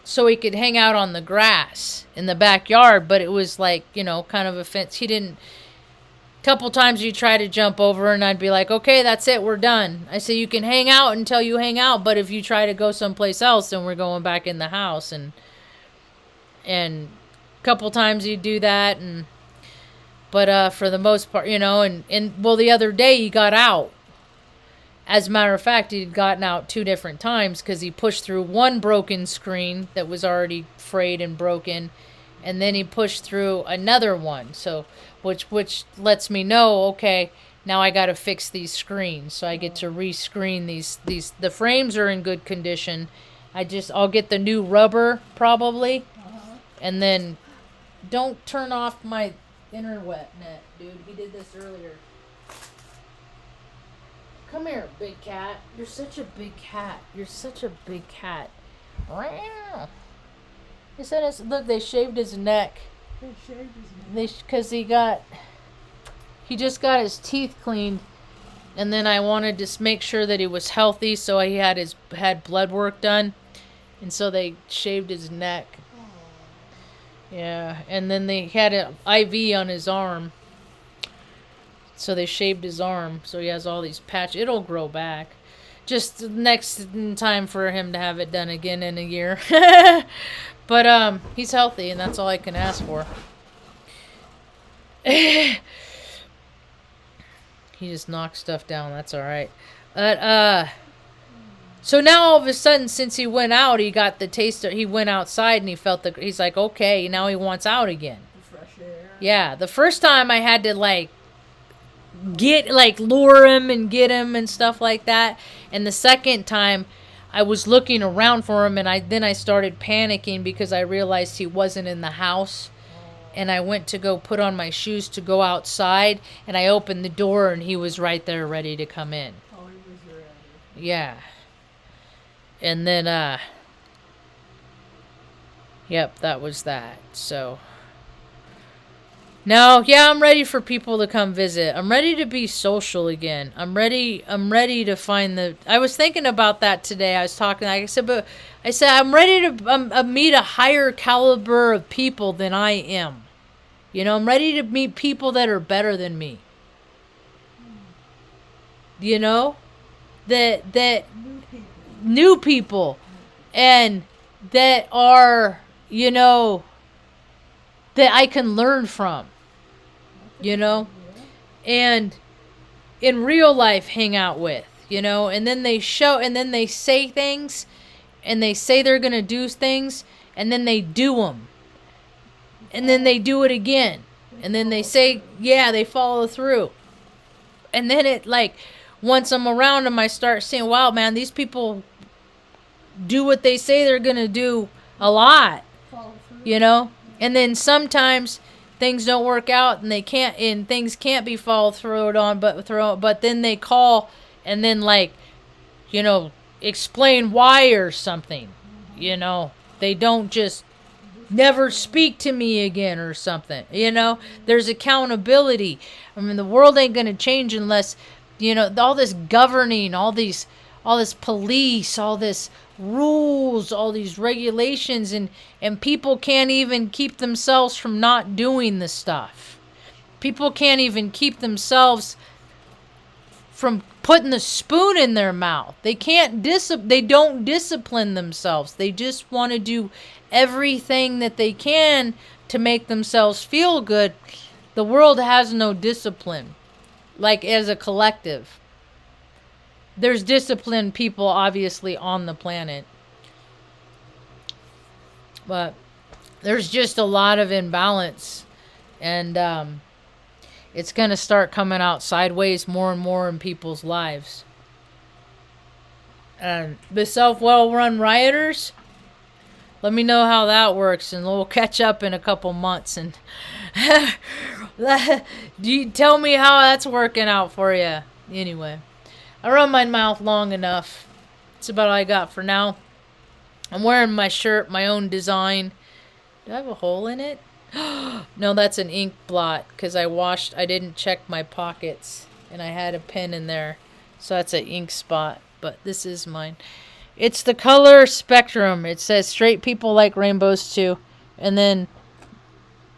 so he could hang out on the grass in the backyard, but it was like, you know, kind of a fence. He didn't. Couple times he tried to jump over, and I'd be like, okay, that's it, we're done. I say, you can hang out until you hang out, but if you try to go someplace else, then we're going back in the house. And couple times he'd do that, but for the most part, you know, and well, the other day he got out. As a matter of fact, he'd gotten out 2 different times because he pushed through one broken screen that was already frayed and broken, and then he pushed through another one. So, which lets me know, okay, now I got to fix these screens. So I get to rescreen these. The frames are in good condition. I'll get the new rubber probably, and then don't turn off my internet, dude. He did this earlier. Come here, big cat. You're such a big cat. You're such a big cat. He said, look, they shaved his neck. They shaved his neck. Because he just got his teeth cleaned, and then I wanted to make sure that he was healthy, so he had blood work done, and so they shaved his neck. Yeah, and then they had an IV on his arm. So they shaved his arm, so he has all these patches. It'll grow back. Just next in time for him to have it done again in a year. But he's healthy, and that's all I can ask for. He just knocks stuff down. That's all right. But so now all of a sudden, since he went out, he got the taste. He went outside and he felt he's like, okay, now he wants out again. Fresh air. Yeah, the first time I had to lure him and get him and stuff like that, and the second time I was looking around for him, and I started panicking because I realized he wasn't in the house, and I went to go put on my shoes to go outside, and I opened the door and he was right there ready to come in. Oh, he was ready. Yeah. And then yep, that was that. So no, yeah, I'm ready for people to come visit. I'm ready to be social again. I'm ready to find I was thinking about that today. I was talking, I said I'm ready to meet a higher caliber of people than I am. You know, I'm ready to meet people that are better than me. You know? That new people. And that are, you know, that I can learn from. You know, and in real life hang out with, you know, and then they say things, and they say they're going to do things, and then they do them, and then they do it again, and then they say, yeah, they follow through. And then once I'm around them, I start saying, wow, man, these people do what they say they're going to do a lot, you know, and then sometimes things don't work out, and things can't be followed through on, but then they call and then you know, explain why or something. You know, they don't just never speak to me again or something. You know, there's accountability. I mean, the world ain't gonna change unless, you know, all this governing, all this police, all this rules, all these regulations, and people can't even keep themselves from not doing the stuff. People can't even keep themselves from putting the spoon in their mouth. They don't discipline themselves. They just want to do everything that they can to make themselves feel good. The world has no discipline, as a collective. There's disciplined people, obviously, on the planet. But there's just a lot of imbalance And it's going to start coming out sideways more and more in people's lives. And the self-well-run rioters, let me know how that works, and we'll catch up in a couple months. And do you tell me how that's working out for you? Anyway, I run my mouth long enough. That's about all I got for now. I'm wearing my shirt, my own design. Do I have a hole in it? No, that's an ink blot because I didn't check my pockets and I had a pen in there. So that's an ink spot, but this is mine. It's the color spectrum. It says straight people like rainbows too. And then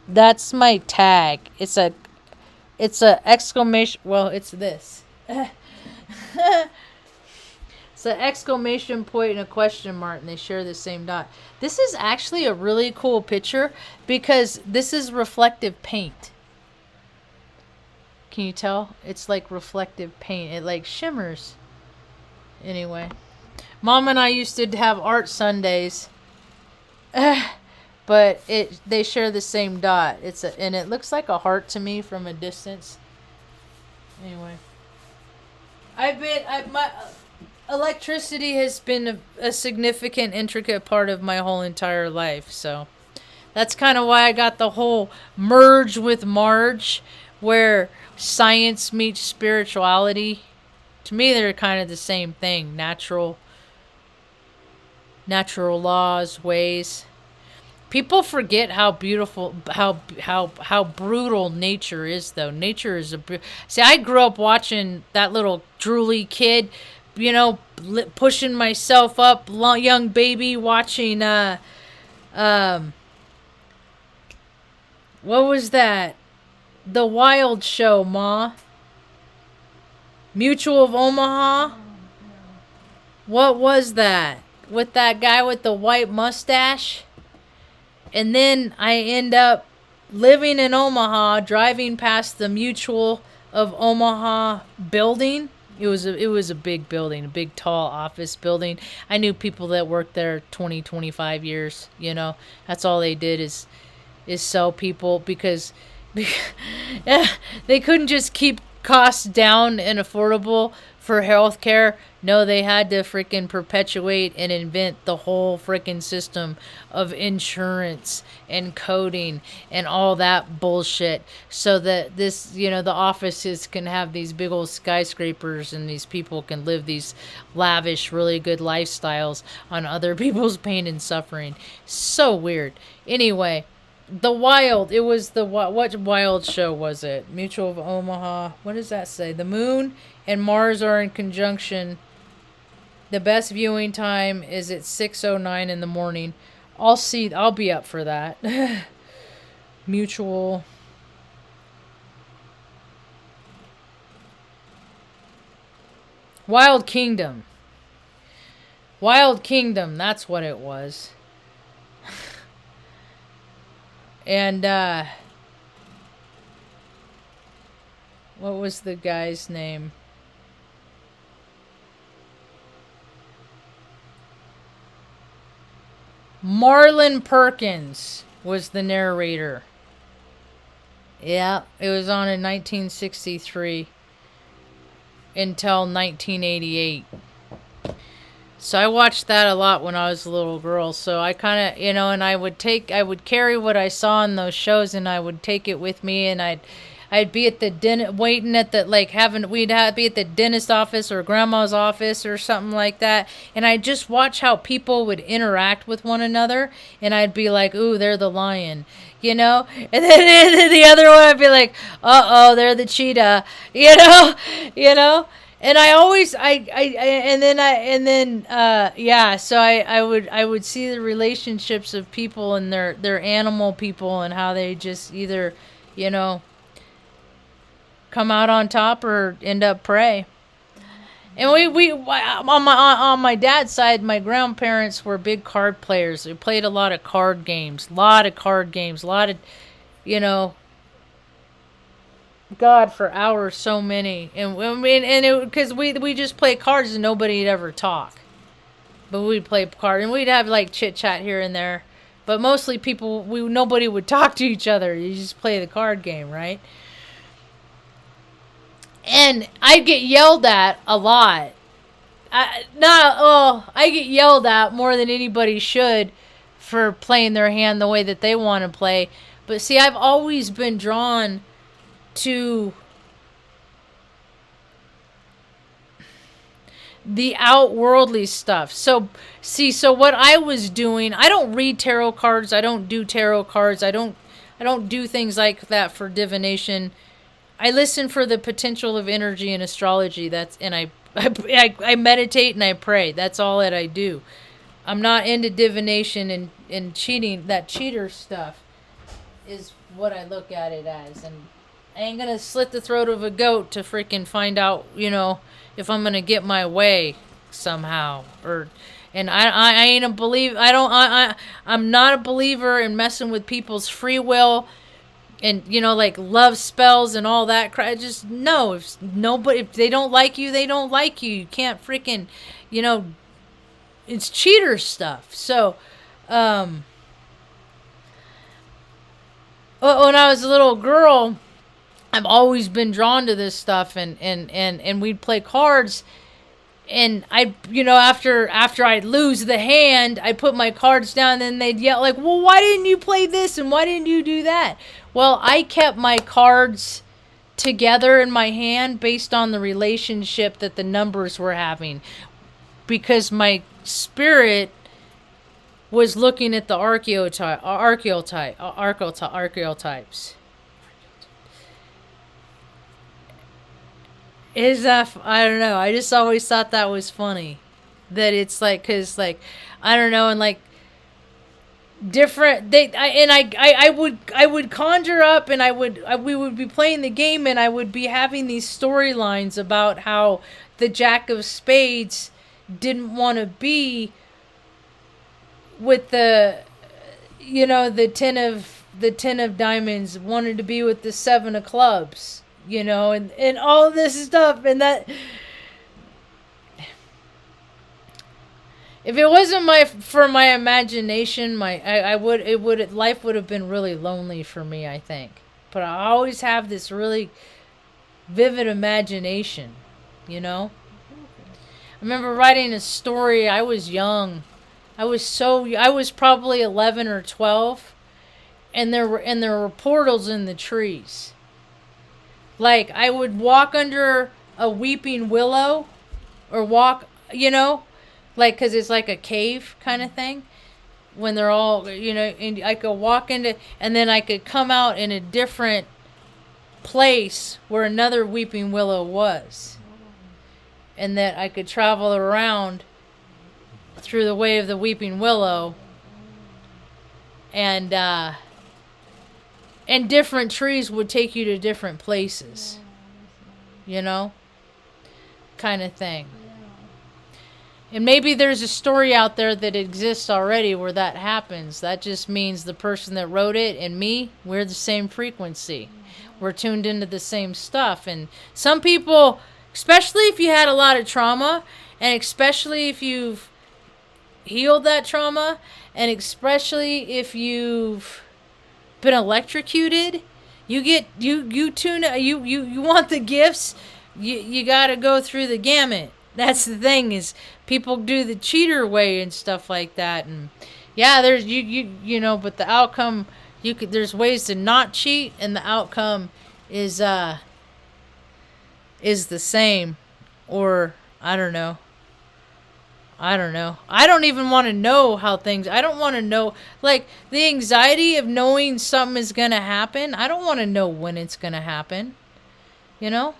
that's my tag. It's a exclamation. Well, it's this. It's an exclamation point and a question mark, and they share the same dot. This is actually a really cool picture because this is reflective paint. Can you tell? It's like reflective paint. It like shimmers. Anyway, Mom and I used to have art Sundays, but they share the same dot. And it looks like a heart to me from a distance. Anyway, my electricity has been a significant, intricate part of my whole entire life. So that's kind of why I got the whole merge with Marge, where science meets spirituality. To me, they're kind of the same thing. Natural laws, ways. People forget how beautiful, how brutal nature is, though. Nature is See, I grew up watching that little drooly kid, pushing myself up, young baby, watching, what was that? The Wild Show, Ma. Mutual of Omaha. What was that? With that guy with the white mustache? And then I end up living in Omaha, driving past the Mutual of Omaha building. It was a big building, a big tall office building. I knew people that worked there 20, 25 years, That's all they did is sell people because they couldn't just keep costs down and affordable for healthcare. No, they had to freaking perpetuate and invent the whole freaking system of insurance and coding and all that bullshit so that the offices can have these big old skyscrapers and these people can live these lavish, really good lifestyles on other people's pain and suffering. So weird. Anyway, what Wild Show was it? Mutual of Omaha. What does that say? The moon and Mars are in conjunction. The best viewing time is at 6:09 in the morning. I'll be up for that. Mutual. Wild Kingdom. Wild Kingdom, that's what it was. And, what was the guy's name? Marlon Perkins was the narrator. Yeah, it was on in 1963 until 1988. So I watched that a lot when I was a little girl. So I kind of, and I would carry what I saw in those shows and I would take it with me, and I'd be at the waiting at the, be at the dentist office or grandma's office or something like that. And I'd just watch how people would interact with one another. And I'd be like, ooh, they're the lion, And then the other one, I'd be like, uh-oh, they're the cheetah, And I always, so I would see the relationships of people and their animal people and how they just either, come out on top or end up prey. And we on my dad's side, my grandparents were big card players. They played a lot of card games, God, for hours, so many. And because we just play cards and nobody'd ever talk. But we'd play cards and we'd have like chit chat here and there. But mostly nobody would talk to each other. You just play the card game, right? And I get yelled at a lot. I get yelled at more than anybody should for playing their hand the way that they want to play. But see, I've always been drawn to the outworldly stuff. So what I was doing, I don't read tarot cards. I don't do tarot cards. I don't do things like that for divination. I listen for the potential of energy and astrology. I meditate and I pray. That's all that I do. I'm not into divination and cheating. That cheater stuff is what I look at it as. And I ain't gonna slit the throat of a goat to freaking find out, if I'm gonna get my way somehow. And I ain't a believer. I'm not a believer in messing with people's free will. And like love spells and all that crap. Just no. If they don't like you, they don't like you. You can't freaking, it's cheater stuff. So, when I was a little girl, I've always been drawn to this stuff, and we'd play cards. And after I'd lose the hand, I'd put my cards down, and then they'd yell like, well, why didn't you play this? And why didn't you do that? Well, I kept my cards together in my hand based on the relationship that the numbers were having. Because my spirit was looking at the archetypes. I don't know. I just always thought that was funny. That it's like, cause like, I don't know, and like different. I would conjure up, and we would be playing the game, and I would be having these storylines about how the Jack of Spades didn't want to be with the ten of diamonds, wanted to be with the 7 of clubs. And all this stuff, and that if it wasn't for my imagination, life would have been really lonely for me, I think. But I always have this really vivid imagination, I remember writing a story. I was young. I was probably 11 or 12, and there were portals in the trees. Like, I would walk under a weeping willow, or walk, like, because it's like a cave kind of thing. When they're all, and I could walk into, and then I could come out in a different place where another weeping willow was. And that I could travel around through the way of the weeping willow. And different trees would take you to different places. Kind of thing. And maybe there's a story out there that exists already where that happens. That just means the person that wrote it and me, we're the same frequency. We're tuned into the same stuff. And some people, especially if you had a lot of trauma, and especially if you've healed that trauma, and especially if you've been electrocuted, you want the gifts, you got to go through the gamut. That's the thing, is people do the cheater way and stuff like that. And yeah, there's but the outcome, there's ways to not cheat, and the outcome is the same. Or I don't know. I don't even want to know how things. I don't want to know, like, the anxiety of knowing something is going to happen. I don't want to know when it's going to happen. I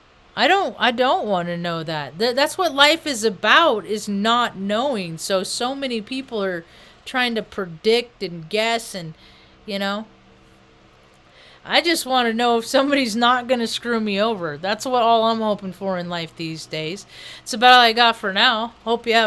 don't want to know that. That's what life is about, is not knowing. So many people are trying to predict and guess, and I just want to know if somebody's not going to screw me over. That's all I'm hoping for in life these days. It's about all I got for now. Hope you have